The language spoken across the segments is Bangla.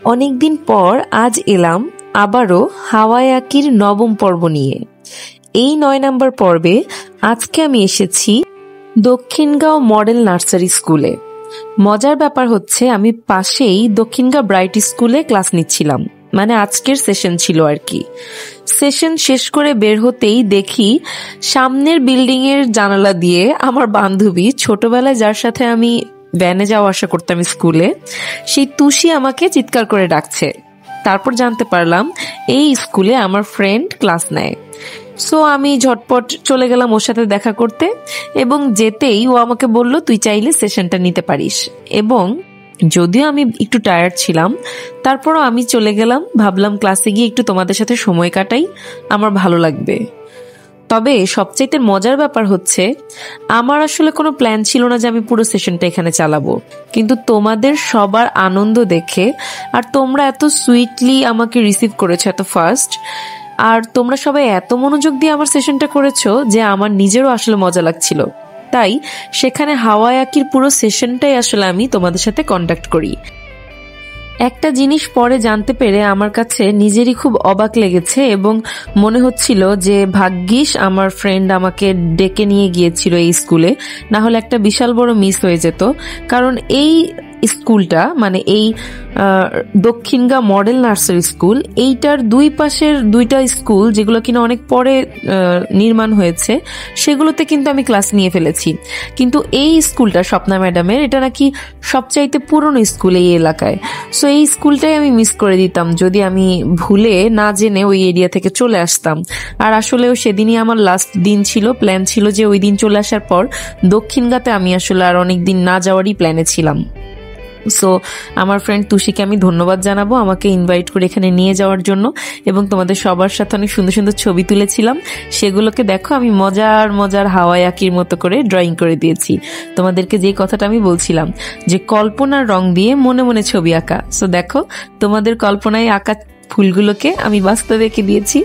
অনেকদিন পর আজ এলাম আবারও হাওয়ায়াকির নবম পর্ব নিয়ে। এই ৯ নম্বর পর্বে আজকে আমি এসেছি দক্ষিণগাঁও মডেল নার্সারি স্কুলে। মজার ব্যাপার হচ্ছে আমি পাশেই দক্ষিণগাঁও ব্রাইট স্কুলে ক্লাস নিচ্ছিলাম, মানে আজকের সেশন ছিল আর কি। সেশন শেষ করে বের হতেই দেখি সামনের বিল্ডিং এর জানালা দিয়ে আমার বান্ধবী, ছোটবেলায় যার সাথে আমি ভ্যানে যাওয়া আসা করতাম স্কুলে, সেই তুষি আমাকে চিৎকার করে ডাকছে। তারপর জানতে পারলাম এই স্কুলে আমার ফ্রেন্ড ক্লাস নেয়। সো আমি ঝটপট চলে গেলাম ওর সাথে দেখা করতে, এবং যেতেই ও আমাকে বলল তুই চাইলে সেশনটা নিতে পারিস। এবং যদিও আমি একটু টায়ার্ড ছিলাম, তারপরও আমি চলে গেলাম, ভাবলাম ক্লাসে গিয়ে একটু তোমাদের সাথে সময় কাটাই, আমার ভালো লাগবে। তবে সবচাইতে মজার ব্যাপার হচ্ছে আমার আসলে কোনো প্ল্যান ছিল না যে আমি পুরো সেশনটা এখানে চালাবো, কিন্তু তোমাদের সবার আনন্দ দেখে আর তোমরা এত সুইটলি আমাকে রিসিভ করেছো এত ফাস্ট, আর তোমরা সবাই এত মনোযোগ দিয়ে আমার সেশনটা করেছো যে আমার নিজেরও আসলে মজা লাগছিল। তাই সেখানে হাওয়ায়াকির পুরো সেশনটাই আসলে আমি তোমাদের সাথে কন্ট্যাক্ট করি। একটা জিনিস পরে জানতে পেরে আমার কাছে নিজেরই খুব অবাক লেগেছে, এবং মনে হচ্ছিল যে ভাগ্যিস আমার ফ্রেন্ড আমাকে ডেকে নিয়ে গিয়েছিল এই স্কুলে, না হলে একটা বিশাল বড় মিস হয়ে যেত। কারণ এই স্কুলটা, মানে এই দক্ষিণগাঁও মডেল নার্সারি স্কুল, এইটার দুই পাশের দুইটা স্কুল যেগুলো কিনা অনেক পরে নির্মাণ হয়েছে, সেগুলোতে কিন্তু আমি ক্লাস নিয়ে ফেলেছি। কিন্তু এই স্কুলটা স্বপ্না ম্যাডামের, এটা নাকি সবচাইতে পুরনো স্কুল এই এলাকায়। সো এই স্কুলটাই আমি মিস করে দিতাম যদি আমি ভুলে না জেনে ওই এরিয়া থেকে চলে আসতাম। আর আসলেও সেদিনই আমার লাস্ট দিন ছিল, প্ল্যান ছিল যে ওই দিন চলে আসার পর দক্ষিণগাঁতে আমি আসলে আর অনেক দিন না যাওয়ারই প্ল্যানে ছিলাম। সো আমার ফ্রেন্ড তুষিকে আমি ধন্যবাদ জানাবো আমাকে ইনভাইট করে এখানে নিয়ে যাওয়ার জন্য, এবং তোমাদের সবার সাথে অনেক সুন্দর সুন্দর ছবি তুলেছিলাম। সেগুলোকে দেখো, আমি মজার মজার হাওয়ায়াকির মতো করে ড্রয়িং করে দিয়েছি। তোমাদেরকে যে কথাটা আমি বলছিলাম যে কল্পনার রং দিয়ে মনে মনে ছবি আঁকা, সো দেখো তোমাদের কল্পনায় আঁকা ফুলগুলোকে আমি বাস্তবে এঁকে দিয়েছি।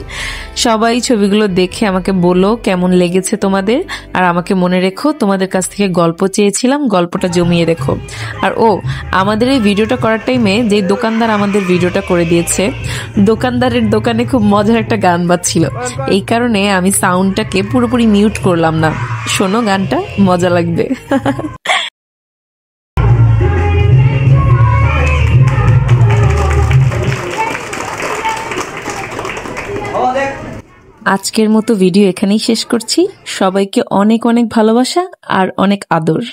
সবাই ছবিগুলো দেখে আমাকে বলো কেমন লেগেছে তোমাদের, আর আমাকে মনে রেখো তোমাদের কাছ থেকে গল্প চেয়েছিলাম, গল্পটা জমিয়ে রেখো। আর আমাদের এই ভিডিওটা করার টাইমে যে দোকানদার আমাদের ভিডিওটা করে দিয়েছে, দোকানদারের দোকানে খুব মজার একটা গান বাজছিল, এই কারণে আমি সাউন্ডটাকে পুরোপুরি মিউট করলাম না। শোনো গানটা, মজা লাগবে। আজকের মতো ভিডিও এখানেই শেষ করছি। সবাইকে অনেক অনেক ভালোবাসা আর অনেক আদর।